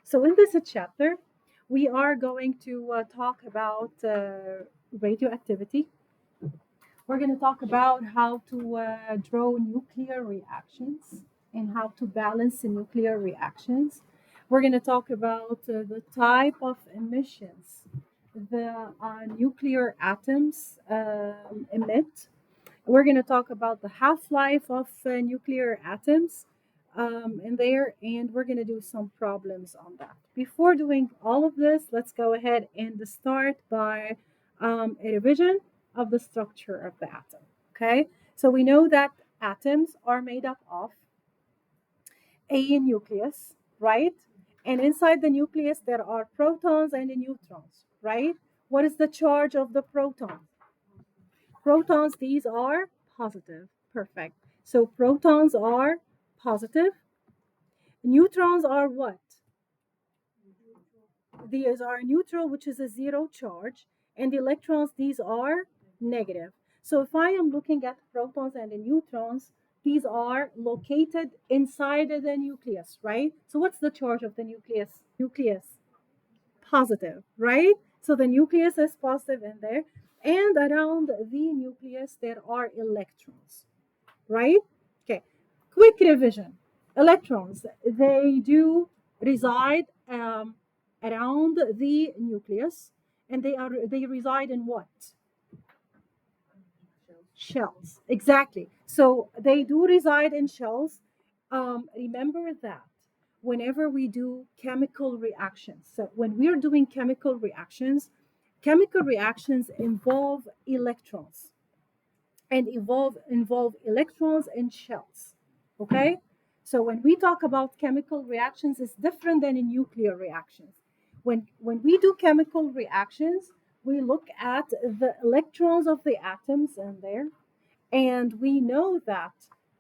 So in this chapter, we are going to talk about radioactivity. We're going to talk about how to draw nuclear reactions and how to balance the nuclear reactions. We're going to talk about the type of emissions the nuclear atoms emit. We're going to talk about the half-life of nuclear atoms in there, and we're going to do some problems on that. Before doing all of this, let's go ahead and start by a revision of the structure of the atom. Okay, so we know that atoms are made up of a nucleus, right? And inside the nucleus, there are protons and neutrons, right? What is the charge of the proton? Protons, these are positive. Perfect. So protons are positive. Neutrons are what? These are neutral, which is a zero charge. And the electrons, these are negative. So if I am looking at protons and the neutrons, these are located inside of the nucleus, right? So what's the charge of the nucleus? Nucleus, positive, right? So the nucleus is positive in there. And around the nucleus, there are electrons, right? Okay, quick revision. Electrons, they do reside around the nucleus, and they reside in what? Shells. Exactly. So they do reside in shells. Remember that whenever we do chemical reactions, so when we're doing chemical reactions involve electrons and involve electrons in shells. Okay? So when we talk about chemical reactions, it's different than in nuclear reactions. When we do chemical reactions, we look at the electrons of the atoms in there, and we know that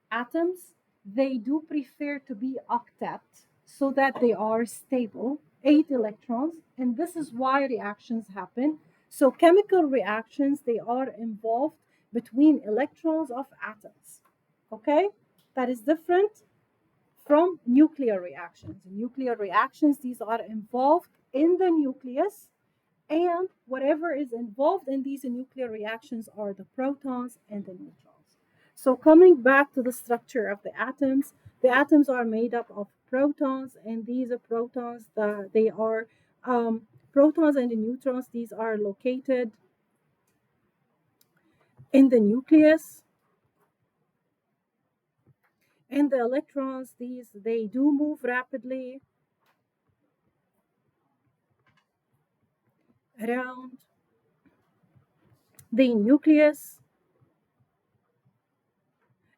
atoms, they do prefer to be octet so that they are stable, 8 electrons, and this is why reactions happen. So chemical reactions, they are involved between electrons of atoms. Okay? That is different from nuclear reactions. In nuclear reactions, these are involved in the nucleus, and whatever is involved in these nuclear reactions are the protons and the neutrons. So coming back to the structure of the atoms are made up of protons, and these are protons, they are protons and the neutrons, these are located in the nucleus. And the electrons, these, they do move rapidly around the nucleus,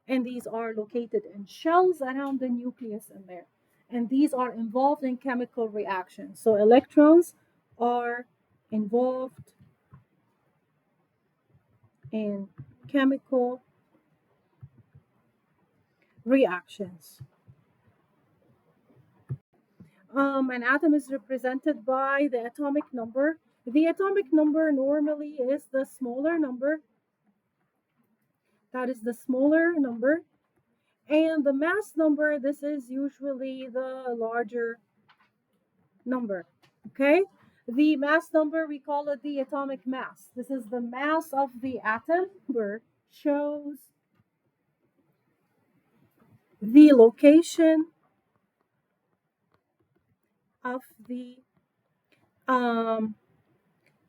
and these are located in shells around the nucleus in there. And these are involved in chemical reactions. So electrons are involved in chemical reactions. An atom is represented by the atomic number. The atomic number normally is the smaller number. That is the smaller number. And the mass number, this is usually the larger number. Okay? The mass number, we call it the atomic mass. This is the mass of the atom. Number shows the location of um,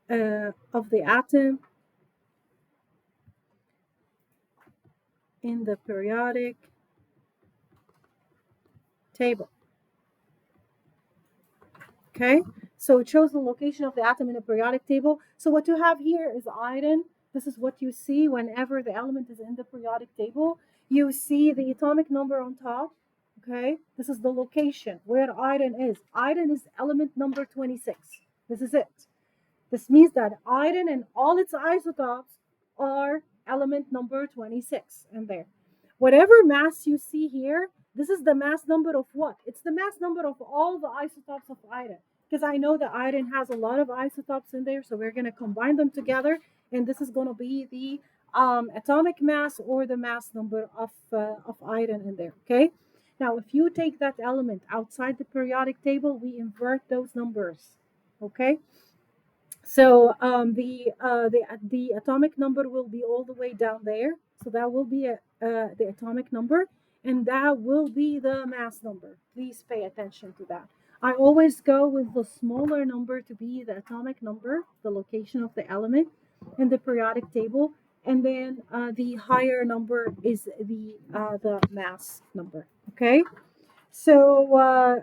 the atom in the periodic table. Okay, so it shows the location of the atom in the periodic table. So what you have here is iron. This is what you see whenever the element is in the periodic table. You see the atomic number on top. Okay, this is the location where iron is. Iron is element number 26. This is it. This means that iron and all its isotopes are element number 26 in there. Whatever mass you see here, this is the mass number of what? It's the mass number of all the isotopes of iron. Because I know that iron has a lot of isotopes in there, so we're going to combine them together, and this is going to be the atomic mass or the mass number of iron in there. Okay. Now, if you take that element outside the periodic table, we invert those numbers. Okay, so the atomic number will be all the way down there. So that will be the atomic number, and that will be the mass number. Please pay attention to that. I always go with the smaller number to be the atomic number, the location of the element in the periodic table, and then the higher number is the mass number. Okay, so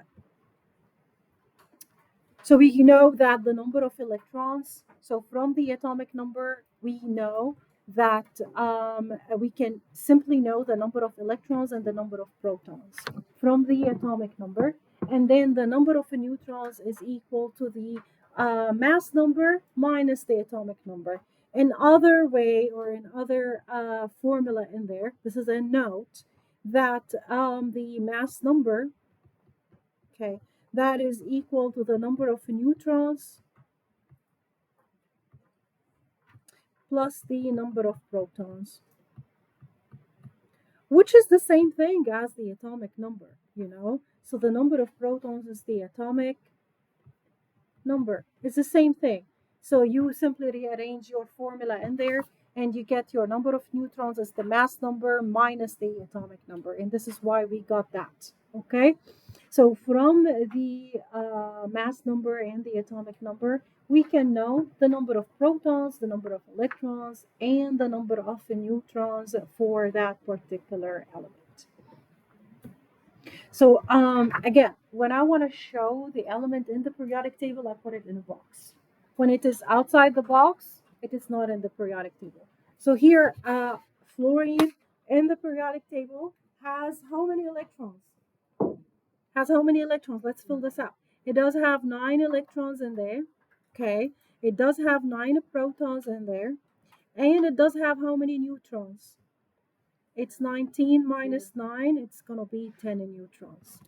so we know that the number of electrons, so from the atomic number, we know that we can simply know the number of electrons and the number of protons from the atomic number. And then the number of neutrons is equal to the mass number minus the atomic number. In other way, or in other formula in there, this is a note that the mass number, okay, that is equal to the number of neutrons plus the number of protons, which is the same thing as the atomic number, you know. So the number of protons is the atomic number. It's the same thing. So you simply rearrange your formula in there and you get your number of neutrons as the mass number minus the atomic number. And this is why we got that. Okay. So from the mass number and the atomic number, we can know the number of protons, the number of electrons, and the number of neutrons for that particular element. So again, when I want to show the element in the periodic table, I put it in a box. When it is outside the box, it is not in the periodic table. So here, fluorine in the periodic table has how many electrons? Has how many electrons? Let's fill this out. It does have 9 electrons in there. Okay. It does have 9 protons in there. And it does have how many neutrons? It's 19 minus 9. It's going to be 10 neutrons.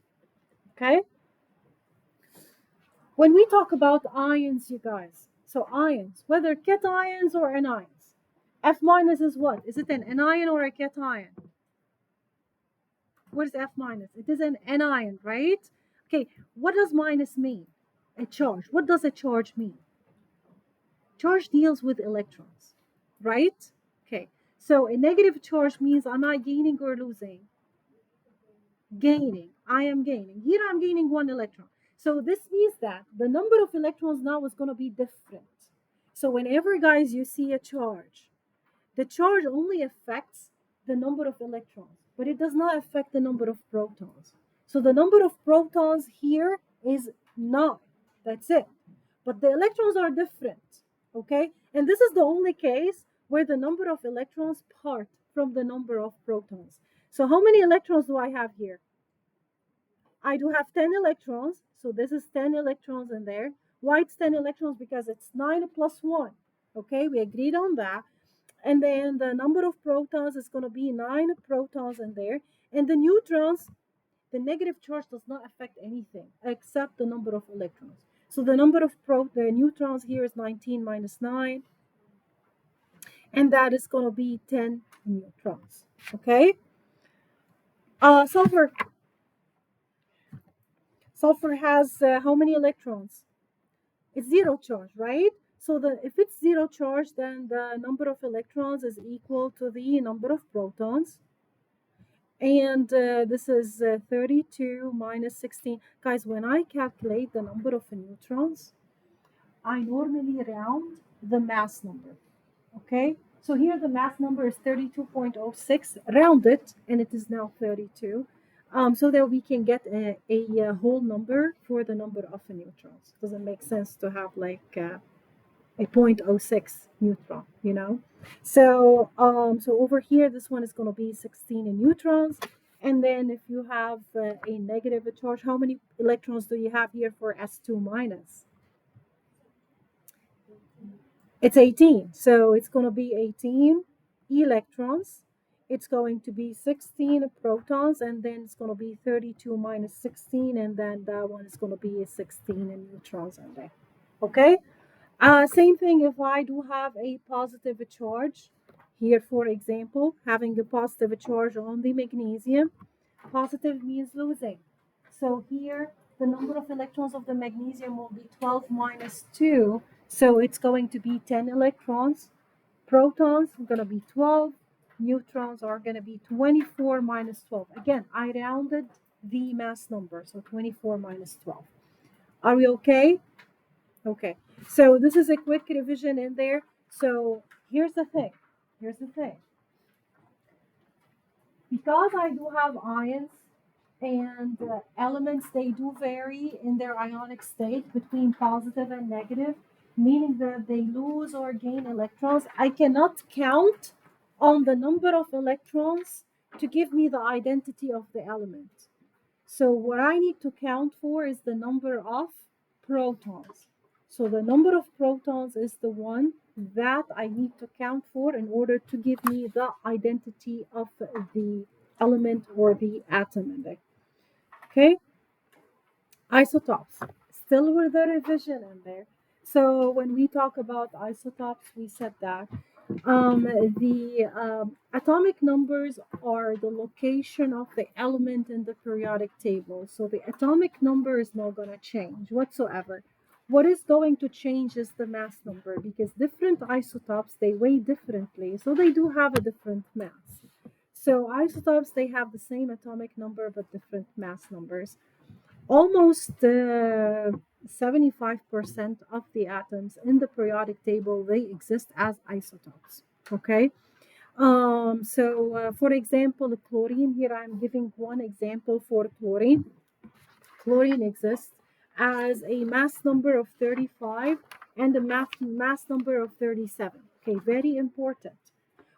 Okay. When we talk about ions, you guys, so ions, whether cations or anions, F minus is what? Is it an anion or a cation? What is F minus? It is an anion, right? Okay, what does minus mean? A charge. What does a charge mean? Charge deals with electrons, right? Okay, so a negative charge means am I gaining or losing? Gaining. I am gaining. Here I'm gaining 1 electron. So this means that the number of electrons now is going to be different. So whenever, guys, you see a charge, the charge only affects the number of electrons, but it does not affect the number of protons. So the number of protons here is 9. That's it. But the electrons are different, okay? And this is the only case where the number of electrons part from the number of protons. So how many electrons do I have here? I do have 10 electrons. So this is 10 electrons in there. Why it's 10 electrons? Because it's 9 plus 1. Okay, we agreed on that. And then the number of protons is going to be 9 protons in there. And the neutrons, the negative charge does not affect anything except the number of electrons. So the number of the neutrons here is 19 minus 9. And that is going to be 10 neutrons. Okay. Sulfur. Sulfur has how many electrons? It's 0 charge, right? So if it's 0 charge, then the number of electrons is equal to the number of protons. And this is 32 minus 16. Guys, when I calculate the number of neutrons, I normally round the mass number. Okay? So here the mass number is 32.06. Round it, and it is now 32. So that we can get a whole number for the number of neutrons. Doesn't make sense to have like a 0.06 neutron, you know. So so over here, this one is going to be 16 neutrons. And then if you have a negative charge, how many electrons do you have here for S2 minus? It's 18. So it's going to be 18 electrons. It's going to be 16 protons, and then it's going to be 32 minus 16, and then that one is going to be 16 neutrons in there. Okay? Same thing if I do have a positive charge. Here, for example, having a positive charge on the magnesium, Positive means losing. So here, the number of electrons of the magnesium will be 12 minus 2. So it's going to be 10 electrons. Protons are going to be 12. Neutrons are going to be 24 minus 12. Again, I rounded the mass number, so 24 minus 12. Are we okay? Okay. So this is a quick revision in there. So here's the thing. Here's the thing. Because I do have ions and elements, they do vary in their ionic state between positive and negative, meaning that they lose or gain electrons. I cannot count on the number of electrons to give me the identity of the element. So what I need to count for is the number of protons. So the number of protons is the one that I need to count for in order to give me the identity of the element or the atom in there. Okay, isotopes. Still with the revision in there. So when we talk about isotopes, we said that the atomic numbers are the location of the element in the periodic table. So the atomic number is not going to change whatsoever. What is going to change is the mass number because different isotopes, they weigh differently. So they do have a different mass. So isotopes, they have the same atomic number but different mass numbers. Almost 75% of the atoms in the periodic table, they exist as isotopes. Okay. For example, chlorine, here I'm giving one example for chlorine. Chlorine exists as a mass number of 35 and a mass number of 37. Okay, very important.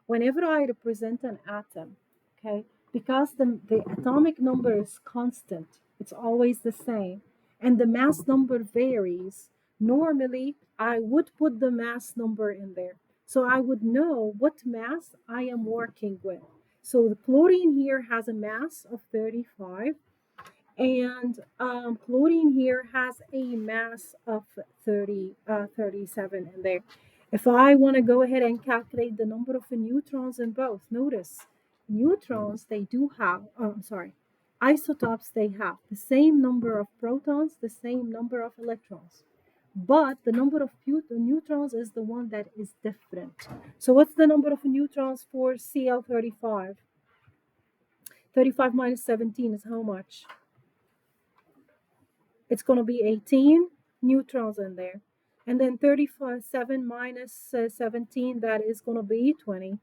Whenever I represent an atom, okay, because the atomic number is constant, it's always the same, and the mass number varies, normally I would put the mass number in there. So I would know what mass I am working with. So the chlorine here has a mass of 35 and chlorine here has a mass of 37 in there. If I want to go ahead and calculate the number of neutrons in both, notice neutrons, they do have, isotopes, they have the same number of protons, the same number of electrons. But the number of neutrons is the one that is different. So what's the number of neutrons for Cl35? 35 minus 17 is how much? It's going to be 18 neutrons in there. And then 37 minus 17, that is going to be 20.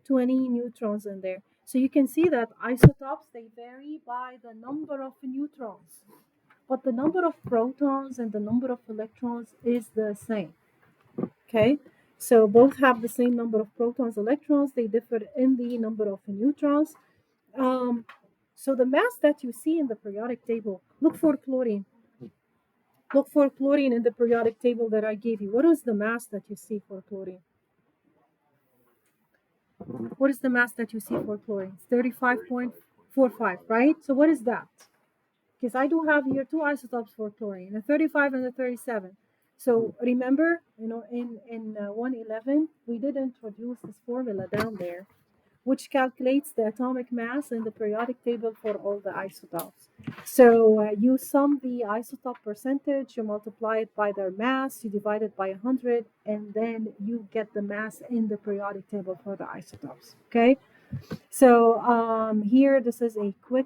20 neutrons in there. So you can see that isotopes, they vary by the number of neutrons. But the number of protons and the number of electrons is the same. Okay? So both have the same number of protons, electrons. They differ in the number of neutrons. So the mass that you see in the periodic table, look for chlorine. Look for chlorine in the periodic table that I gave you. What is the mass that you see for chlorine? What is the mass that you see for chlorine? It's 35.45, right? So what is that? Because I do have here two isotopes for chlorine, a 35 and a 37. So remember, in 111, we did introduce this formula down there, which calculates the atomic mass in the periodic table for all the isotopes. So you sum the isotope percentage, you multiply it by their mass, you divide it by 100, and then you get the mass in the periodic table for the isotopes. Okay. So here, this is a quick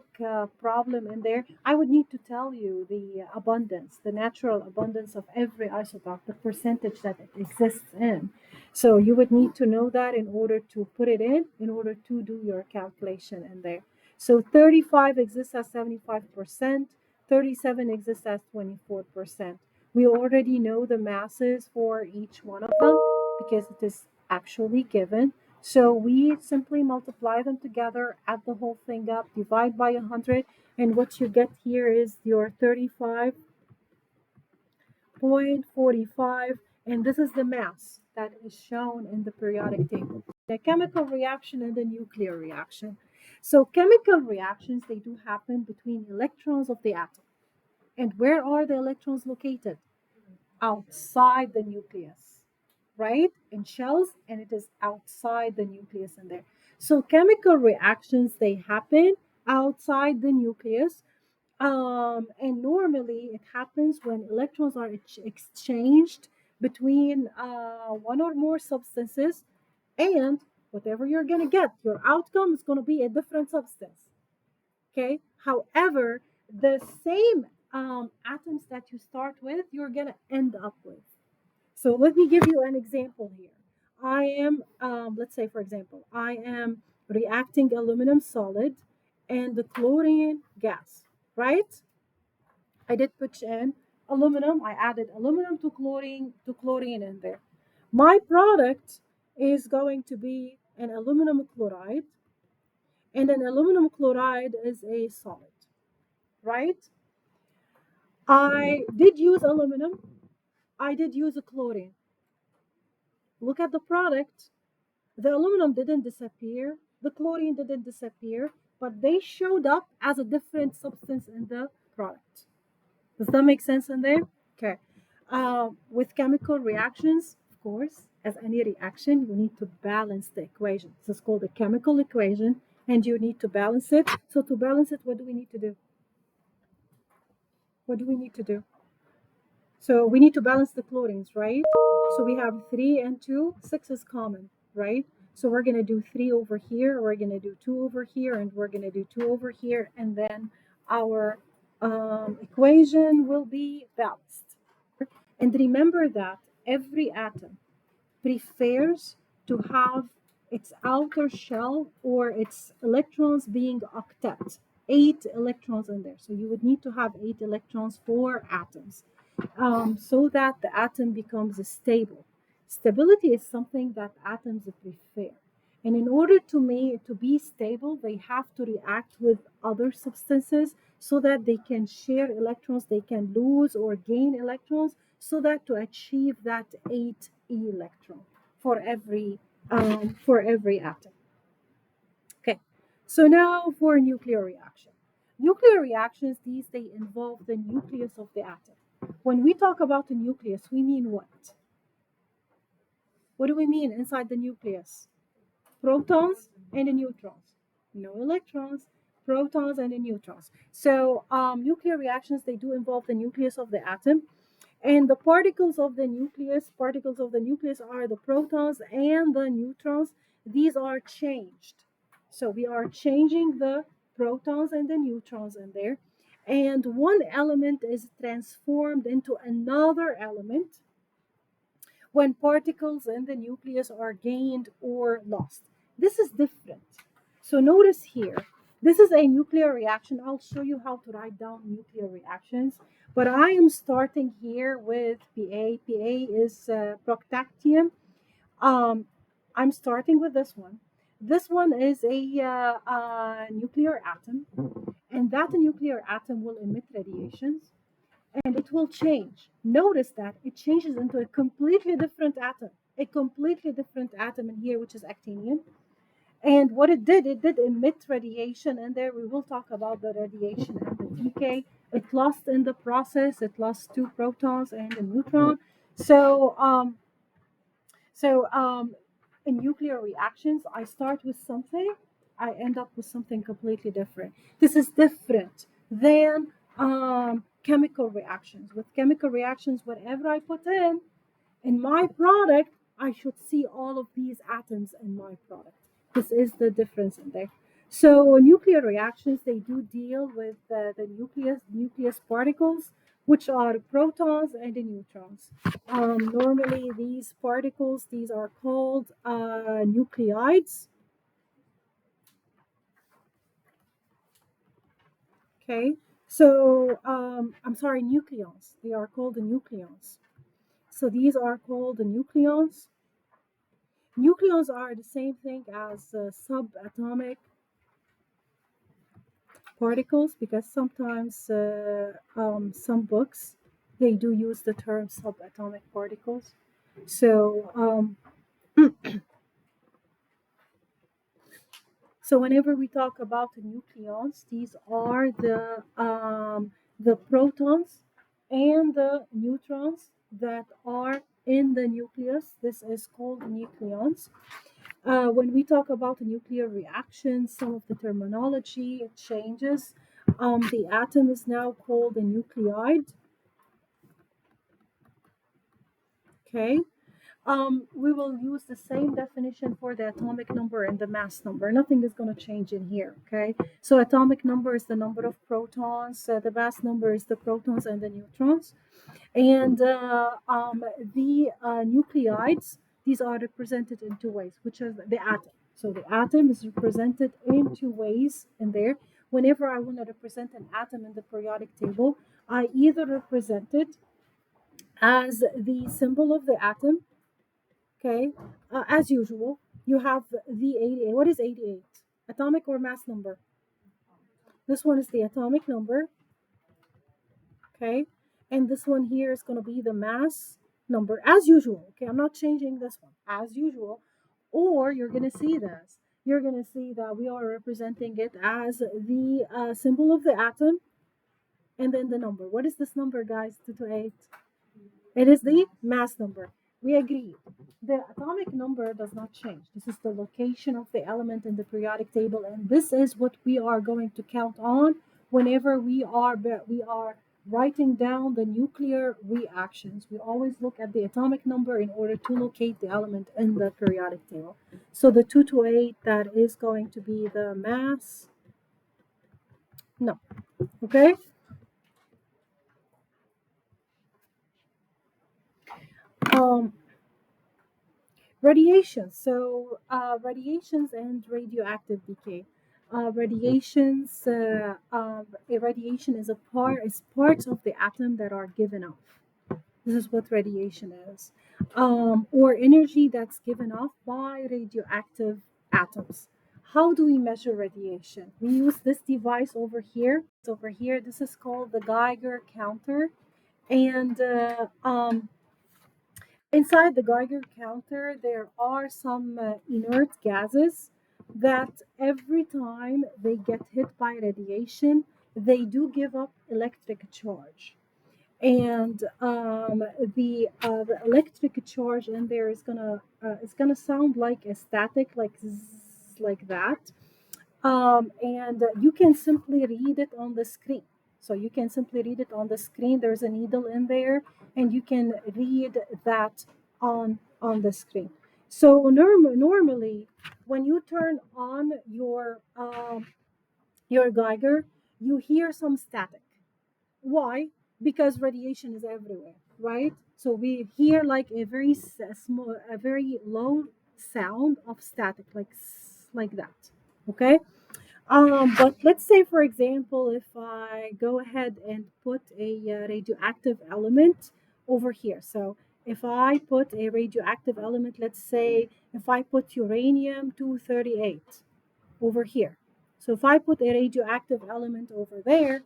problem in there. I would need to tell you the abundance, the natural abundance of every isotope, the percentage that it exists in. So you would need to know that in order to put it in order to do your calculation in there. So 35 exists as 75%, 37 exists as 24%. We already know the masses for each one of them because it is actually given. So we simply multiply them together, add the whole thing up, divide by 100, and what you get here is your 35.45, and this is the mass that is shown in the periodic table. The chemical reaction and the nuclear reaction. So chemical reactions, they do happen between electrons of the atom. And where are the electrons located? Outside the nucleus, right? In shells, and it is outside the nucleus in there. So chemical reactions, they happen outside the nucleus. And normally it happens when electrons are exchanged between one or more substances, and whatever you're going to get, your outcome is going to be a different substance. Okay. However, the same atoms that you start with, you're going to end up with. So let me give you an example here. I am, let's say, for example, I am reacting aluminum solid and the chlorine gas, right? I did put in aluminum. I added aluminum to chlorine in there. My product is going to be an aluminum chloride, and an aluminum chloride is a solid, right? I did use aluminum. I did use a chlorine. Look at the product. The aluminum didn't disappear, the chlorine didn't disappear, but they showed up as a different substance in the product. Does that make sense in there? Okay. With chemical reactions, of course, as any reaction, you need to balance the equation. This is called a chemical equation, and you need to balance it. So to balance it, what do we need to do? What do we need to do? So we need to balance the chlorines, right? So we have 3 and 2. 6 is common, right? So we're going to do 3 over here, we're going to do 2 over here, and we're going to do 2 over here, and then our equation will be balanced. And remember that every atom prefers to have its outer shell or its electrons being octet, 8 electrons in there. So you would need to have 8 electrons for atoms, so that the atom becomes stable. Stability is something that atoms prefer. And in order to be stable, they have to react with other substances so that they can share electrons, they can lose or gain electrons, so that to achieve that 8 electron for every atom. Okay, so now for nuclear reaction. Nuclear reactions, they involve the nucleus of the atom. When we talk about the nucleus, we mean what? What do we mean inside the nucleus? Protons and the neutrons. No electrons, protons and the neutrons. So nuclear reactions, they do involve the nucleus of the atom. And the particles of the nucleus are the protons and the neutrons. These are changed. So we are changing the protons and the neutrons in there. And one element is transformed into another element when particles in the nucleus are gained or lost. This is different. So notice here, this is a nuclear reaction. I'll show you how to write down nuclear reactions, but I am starting here with Pa. Pa is proctactium. I'm starting with this one. This one is a nuclear atom, and that nuclear atom will emit radiations and it will change. Notice that it changes into a completely different atom in here, which is actinium. And what it did emit radiation, and there we will talk about the radiation and the decay. It lost in the process, it lost 2 protons and a neutron. So, in nuclear reactions, I start with something, I end up with something completely different. This is different than chemical reactions. With chemical reactions, whatever I put in my product, I should see all of these atoms in my product. This is the difference in there. So nuclear reactions, they do deal with the nucleus particles, which are the protons and the neutrons. Normally, these particles, these are called nuclides. Okay, so I'm sorry, nucleons. They are called the nucleons. So these are called the nucleons. Nucleons are the same thing as subatomic particles, because sometimes some books, they do use the term subatomic particles. So so whenever we talk about the nucleons, these are the protons and the neutrons that are in the nucleus. This is called nucleons. When we talk about a nuclear reaction, some of the terminology it changes. The atom is now called a nuclide. Okay. We will use the same definition for the atomic number and the mass number. Nothing is going to change in here. Okay. So atomic number is the number of protons. The mass number is the protons and the neutrons. And the nuclides, these are represented in two ways, which is the atom. So the atom is represented in two ways in there. Whenever I want to represent an atom in the periodic table, I either represent it as the symbol of the atom, okay, as usual. You have the 88. What is 88? Atomic or mass number? This one is the atomic number, okay? And this one here is going to be the mass number as usual, okay? I'm not changing this one as usual. Or you're going to see this. You're going to see that we are representing it as the symbol of the atom and then the number. What is this number, guys? 228. It is the mass number. We agree. The atomic number does not change. This is the location of the element in the periodic table, and this is what we are going to count on whenever we are writing down the nuclear reactions. We always look at the atomic number in order to locate the element in the periodic table. So the 228, that is going to be the mass. No. Okay? Um, Radiation. So, radiations and radioactive decay. Radiation is parts of the atom that are given off. This is what radiation is, or energy that's given off by radioactive atoms. How do we measure radiation? We use this device over here. Over here, this is called the Geiger counter, and inside the Geiger counter, there are some inert gases that every time they get hit by radiation, they do give up electric charge. And the electric charge in there is gonna it's gonna sound like a static, like zzz, like that, and you can simply read it on the screen. So you can simply read it on the screen. There's a needle in there, and you can read that on the screen. So normally, when you turn on your Geiger, you hear some static. Why? Because radiation is everywhere, right? So we hear like a very small, a very low sound of static, like that. Okay. But let's say, for example, if I go ahead and put a radioactive element over here. So if I put a radioactive element, let's say if I put uranium 238 over here. So if I put a radioactive element over there,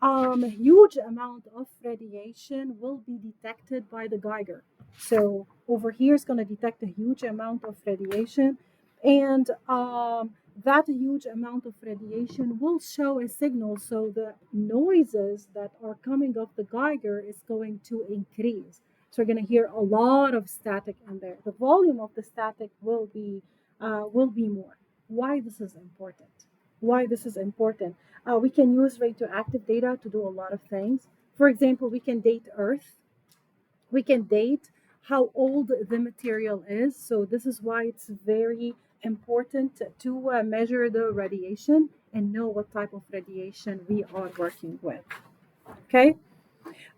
a huge amount of radiation will be detected by the Geiger. So over here is going to detect a huge amount of radiation, and that huge amount of radiation will show a signal. So the noises that are coming off the Geiger is going to increase. So we're going to hear a lot of static in there. The volume of the static will be more. Why this is important? Why this is important? We can use radioactive data to do a lot of things. For example, we can date Earth. We can date how old the material is. So this is why it's very important to measure the radiation and know what type of radiation we are working with. Okay.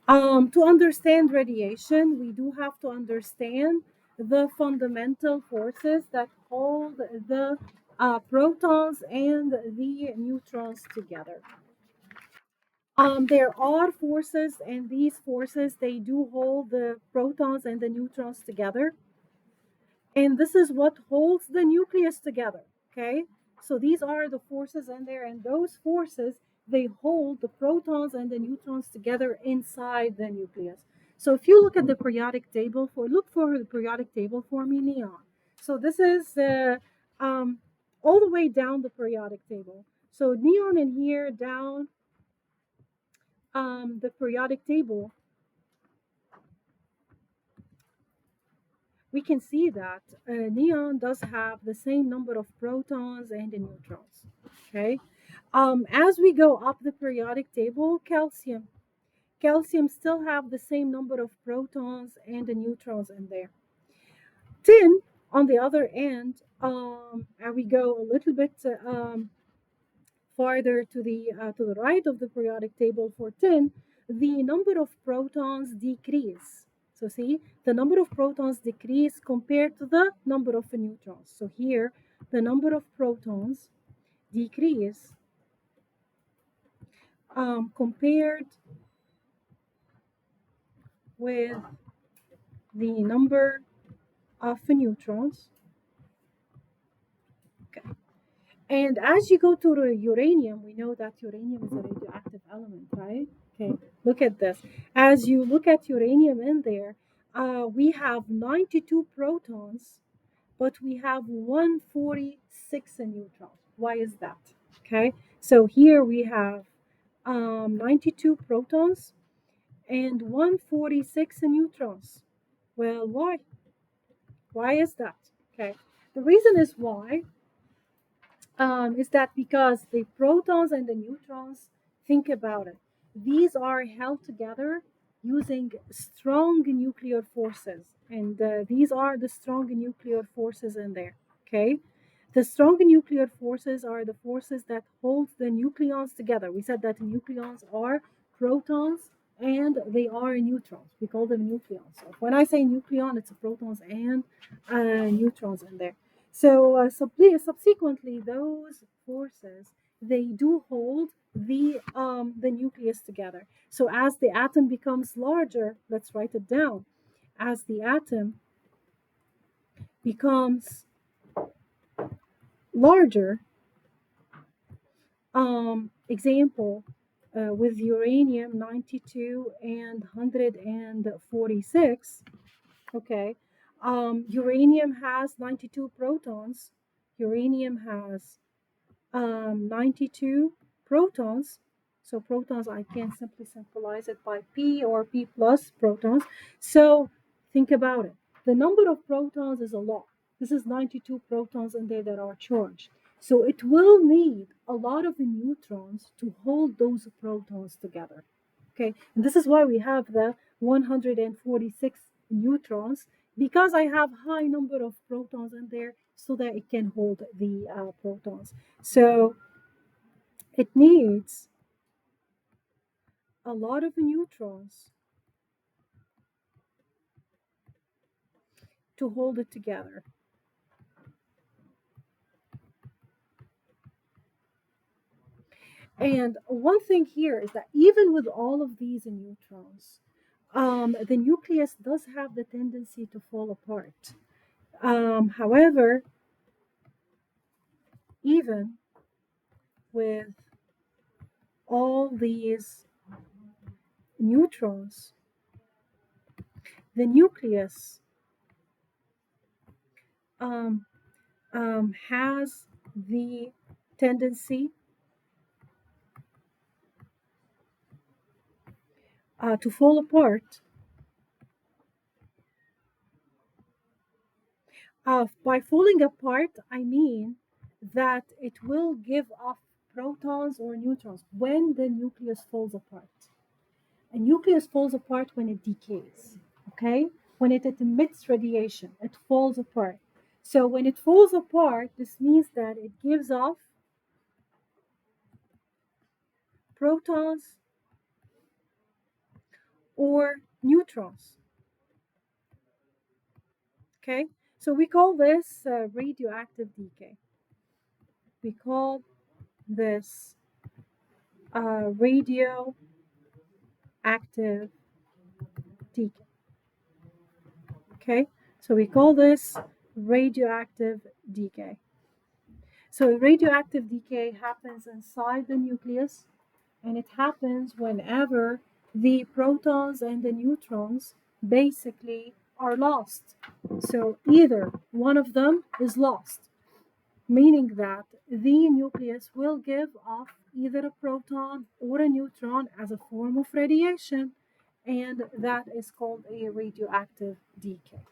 To understand radiation, we do have to understand the fundamental forces that hold the protons and the neutrons together. There are forces, and these forces they do hold the protons and the neutrons together, and this is what holds the nucleus together. Okay, so these are the forces in there, and those forces they hold the protons and the neutrons together inside the nucleus. So if you look at the periodic table look for the periodic table for me, Neon. So this is all the way down the periodic table. So Neon in here down the periodic table. we can see that neon does have the same number of protons and neutrons. Okay. As we go up the periodic table, calcium still have the same number of protons and the neutrons in there. Tin, on the other end, and we go a little bit farther to the right of the periodic table for tin, the number of protons decrease. So see, the number of protons decrease compared to the number of neutrons. So here, the number of protons decrease compared with the number of neutrons. Okay. And as you go to the uranium, we know that uranium is a radioactive element, right? Okay, look at this. As you look at uranium in there, we have 92 protons, but we have 146 neutrons. Why is that? Okay, so here we have 92 protons and 146 neutrons. Well, why? Why is that? Okay, the reason is why is that because the protons and the neutrons, think about it, these are held together using strong nuclear forces. And these are the strong nuclear forces in there. Okay. The strong nuclear forces are the forces that hold the nucleons together. We said that nucleons are protons and they are neutrons. We call them nucleons. So when I say nucleon, it's protons and neutrons in there. So subsequently, those forces they do hold the nucleus together. So as the atom becomes larger, let's write it down. As the atom becomes larger, example with uranium 92 and 146. Okay, uranium has 92 protons. Uranium has 92 protons. So protons, I can simply symbolize it by P or P plus protons. So think about it. The number of protons is a lot. This is 92 protons in there that are charged. So it will need a lot of neutrons to hold those protons together. Okay, and this is why we have the 146 neutrons because I have high number of protons in there so that it can hold the protons. So it needs a lot of neutrons to hold it together. And one thing here is that even with all of these neutrons, the nucleus does have the tendency to fall apart. However, even with all these neutrons, the nucleus um, has the tendency to fall apart. By falling apart, I mean that it will give off protons or neutrons when the nucleus falls apart. A nucleus falls apart when it decays, okay? When it emits radiation, it falls apart. So when it falls apart, this means that it gives off protons or neutrons, okay? So we call this radioactive decay. We call this radioactive decay. Okay, so we call this radioactive decay. So radioactive decay happens inside the nucleus, and it happens whenever the protons and the neutrons basically are lost. So either one of them is lost, meaning that the nucleus will give off either a proton or a neutron as a form of radiation, and that is called a radioactive decay.